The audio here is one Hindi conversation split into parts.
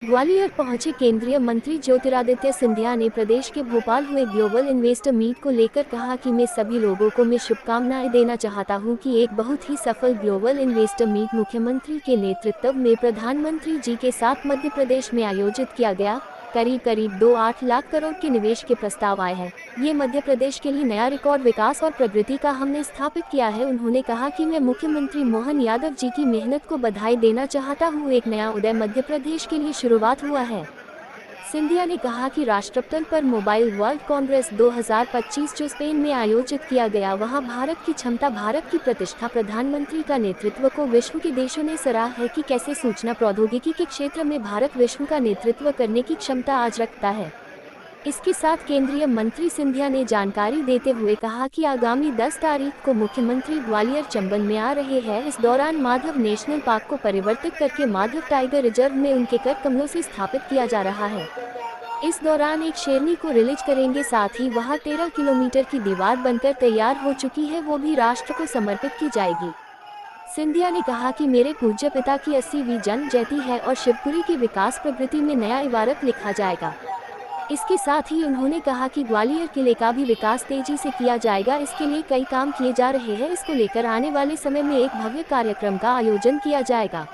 ग्वालियर पहुंचे केंद्रीय मंत्री ज्योतिरादित्य सिंधिया ने प्रदेश के भोपाल हुए ग्लोबल इन्वेस्टर मीट को लेकर कहा कि मैं सभी लोगों को शुभकामनाएं देना चाहता हूं कि एक बहुत ही सफल ग्लोबल इन्वेस्टर मीट मुख्यमंत्री के नेतृत्व में प्रधानमंत्री जी के साथ मध्य प्रदेश में आयोजित किया गया। करीब 2.8 लाख करोड़ के निवेश के प्रस्ताव आए हैं। ये मध्य प्रदेश के लिए नया रिकॉर्ड विकास और प्रगति का हमने स्थापित किया है। उन्होंने कहा कि मैं मुख्यमंत्री मोहन यादव जी की मेहनत को बधाई देना चाहता हूँ। एक नया उदय मध्य प्रदेश के लिए शुरुआत हुआ है। सिंधिया ने कहा कि राष्ट्रपति पर मोबाइल वर्ल्ड कांग्रेस 2025 जो स्पेन में आयोजित किया गया, वहां भारत की क्षमता, भारत की प्रतिष्ठा, प्रधानमंत्री का नेतृत्व को विश्व के देशों ने सराहा है कि कैसे सूचना प्रौद्योगिकी के क्षेत्र में भारत विश्व का नेतृत्व करने की क्षमता आज रखता है। इसके साथ केंद्रीय मंत्री सिंधिया ने जानकारी देते हुए कहा कि आगामी 10 तारीख को मुख्यमंत्री ग्वालियर चंबल में आ रहे हैं। इस दौरान माधव नेशनल पार्क को परिवर्तित करके माधव टाइगर रिजर्व में उनके कर कमलों से स्थापित किया जा रहा है। इस दौरान एक शेरनी को रिलीज करेंगे। साथ ही वहां 13 किलोमीटर की दीवार बनकर तैयार हो चुकी है, वो भी राष्ट्र को समर्पित की जाएगी। सिंधिया ने कहा कि मेरे पूज्य पिता की 80वीं जन्म जयंती है और शिवपुरी की विकास प्रगति में नया इबारत लिखा जाएगा। इसके साथ ही उन्होंने कहा कि ग्वालियर किले का भी विकास तेजी से किया जाएगा। इसके लिए कई काम किए जा रहे हैं। इसको लेकर आने वाले समय में एक भव्य कार्यक्रम का आयोजन किया जाएगा।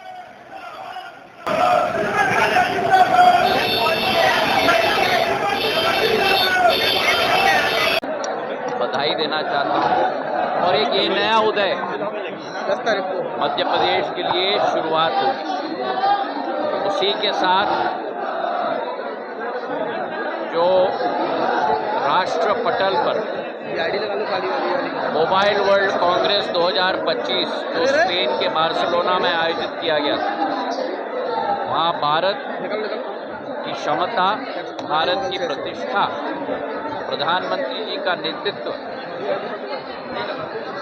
बधाई देना चाहता हूँ और एक ये नया उदय 10 तारीख को मध्य प्रदेश के लिए शुरुआत होगी। उसी के साथ जो राष्ट्र पटल पर मोबाइल वर्ल्ड कांग्रेस 2025 जो स्पेन के बार्सिलोना में आयोजित किया गया था, वहाँ भारत की क्षमता, भारत की प्रतिष्ठा, प्रधानमंत्री जी का नेतृत्व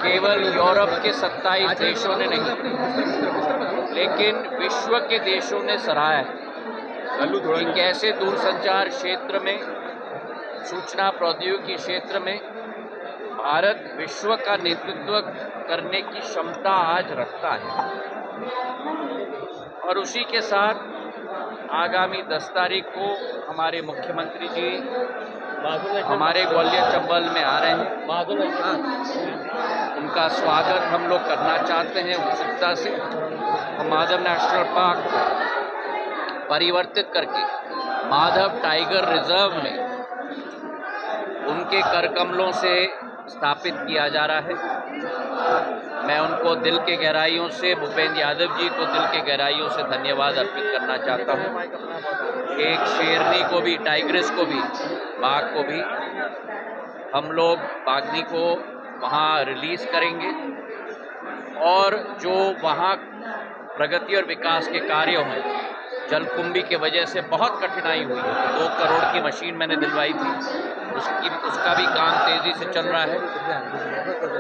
केवल यूरोप के 27 देशों ने नहीं, लेकिन विश्व के देशों ने सराहा है कि कैसे दूरसंचार क्षेत्र में, सूचना प्रौद्योगिकी क्षेत्र में भारत विश्व का नेतृत्व करने की क्षमता आज रखता है। और उसी के साथ आगामी 10 तारीख को हमारे मुख्यमंत्री जी हमारे ग्वालियर चंबल में आ रहे हैं। उनका स्वागत हम लोग करना चाहते हैं उत्सुकता से। हम माधव नेशनल पार्क परिवर्तित करके माधव टाइगर रिजर्व में उनके कर कमलों से स्थापित किया जा रहा है। मैं उनको दिल के गहराइयों से, भूपेंद्र यादव जी को दिल के गहराइयों से धन्यवाद अर्पित करना चाहता हूँ। एक शेरनी को भी, टाइग्रेस को भी, बाघ को भी हम लोग बाघनी को वहाँ रिलीज़ करेंगे। और जो वहाँ प्रगति और विकास के कार्य हैं, जलकुंभी की वजह से बहुत कठिनाई हुई है। 2 करोड़ की मशीन मैंने दिलवाई थी, उसका भी काम तेज़ी से चल रहा है।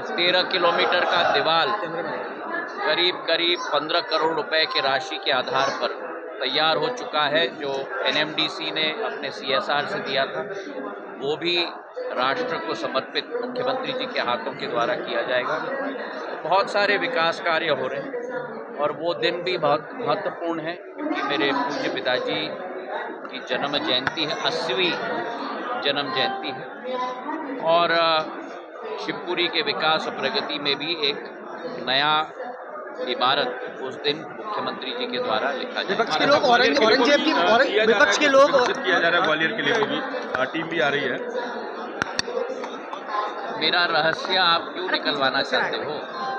13 किलोमीटर का दीवार करीब 15 करोड़ रुपए के राशि के आधार पर तैयार हो चुका है, जो NMDC ने अपने CSR से दिया था। वो भी राष्ट्र को समर्पित मुख्यमंत्री जी के हाथों के द्वारा किया जाएगा। बहुत सारे विकास कार्य हो रहे हैं और वो दिन भी बहुत महत्वपूर्ण है, क्योंकि मेरे पूज्य पिताजी की जन्म जयंती है, 80वीं जन्म जयंती है। और शिवपुरी के विकास और प्रगति में भी एक नया इबारत उस दिन मुख्यमंत्री जी के द्वारा लिखा जाए। विपक्ष के लोग विपक्ष के लोग किया जा रहा है ग्वालियर के लिए भी टीम भी आ रही है। मेरा रहस्य आप क्यों निकलवाना चाहते हो?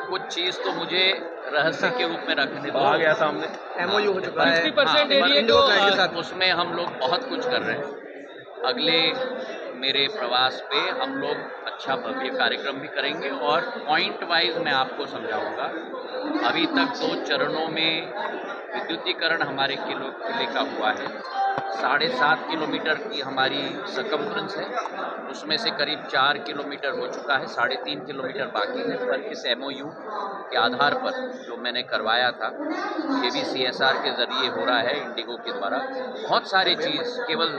कुछ चीज़ तो मुझे रहस्य के रूप में रखने दो। आ गया सामने, MOU हो चुका है। 50% एरिया तो उसमें हम लोग बहुत कुछ कर रहे हैं। अगले मेरे प्रवास पे हम लोग अच्छा भव्य कार्यक्रम भी करेंगे और पॉइंट वाइज मैं आपको समझाऊंगा। अभी तक 2 चरणों में विद्युतीकरण हमारे किले का हुआ है। 7.5 किलोमीटर की हमारी सकम्फ्रेंस है, उसमें से करीब 4 किलोमीटर हो चुका है, 3.5 किलोमीटर बाकी है। पर इस MOU के आधार पर जो मैंने करवाया था, ये भी CSR के ज़रिए हो रहा है, इंडिगो के द्वारा। बहुत सारी चीज़, केवल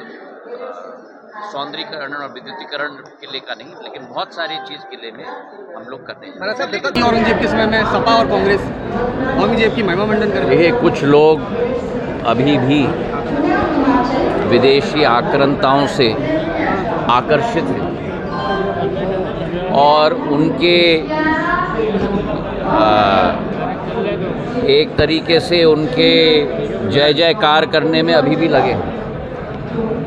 सौंदर्यीकरण और विद्युतीकरण किले का नहीं, लेकिन बहुत सारी चीज़ किले में हम लोग करते हैं। औरंगजेब के समय में सपा और कांग्रेस औरंगजेब की महिमा मंडन कर रही है। देखिए, कुछ लोग अभी भी विदेशी आक्रांताओं से आकर्षित हैं और उनके एक तरीके से उनके जय जयकार करने में अभी भी लगे हैं।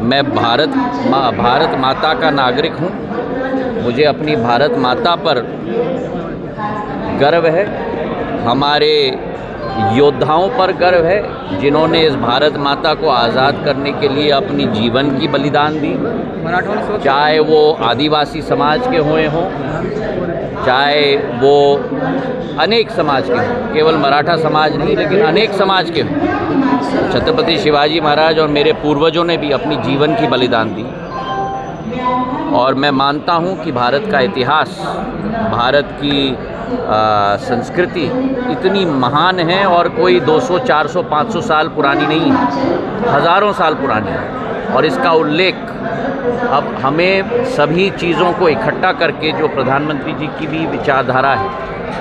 मैं भारत माता का नागरिक हूँ। मुझे अपनी भारत माता पर गर्व है, हमारे योद्धाओं पर गर्व है जिन्होंने इस भारत माता को आज़ाद करने के लिए अपनी जीवन की बलिदान दी, चाहे वो आदिवासी समाज के हुए हों, चाहे वो अनेक समाज के हों, केवल मराठा समाज नहीं लेकिन अनेक समाज के हों। छत्रपति शिवाजी महाराज और मेरे पूर्वजों ने भी अपनी जीवन की बलिदान दी और मैं मानता हूँ कि भारत का इतिहास, भारत की संस्कृति इतनी महान है और कोई 200, 400, 500 साल पुरानी नहीं है, हज़ारों साल पुरानी है। और इसका उल्लेख अब हमें सभी चीज़ों को इकट्ठा करके, जो प्रधानमंत्री जी की भी विचारधारा है,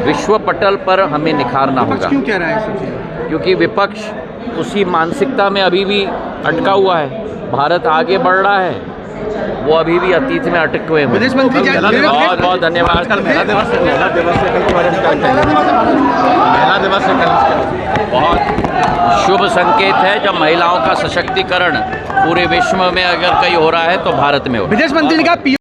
विश्व पटल पर हमें निखारना होगा। क्यों कह रहा है सब चीज़ें? क्योंकि विपक्ष उसी मानसिकता में अभी भी अटका हुआ है। भारत आगे बढ़ रहा है, वो अभी भी अतीत में अटके हुए हैं। विदेश मंत्री जी बहुत बहुत धन्यवाद। महिला दिवस है कल। बहुत शुभ संकेत है जब महिलाओं का सशक्तिकरण पूरे विश्व में अगर कहीं हो रहा है तो भारत में हो। विदेश मंत्री ने कहा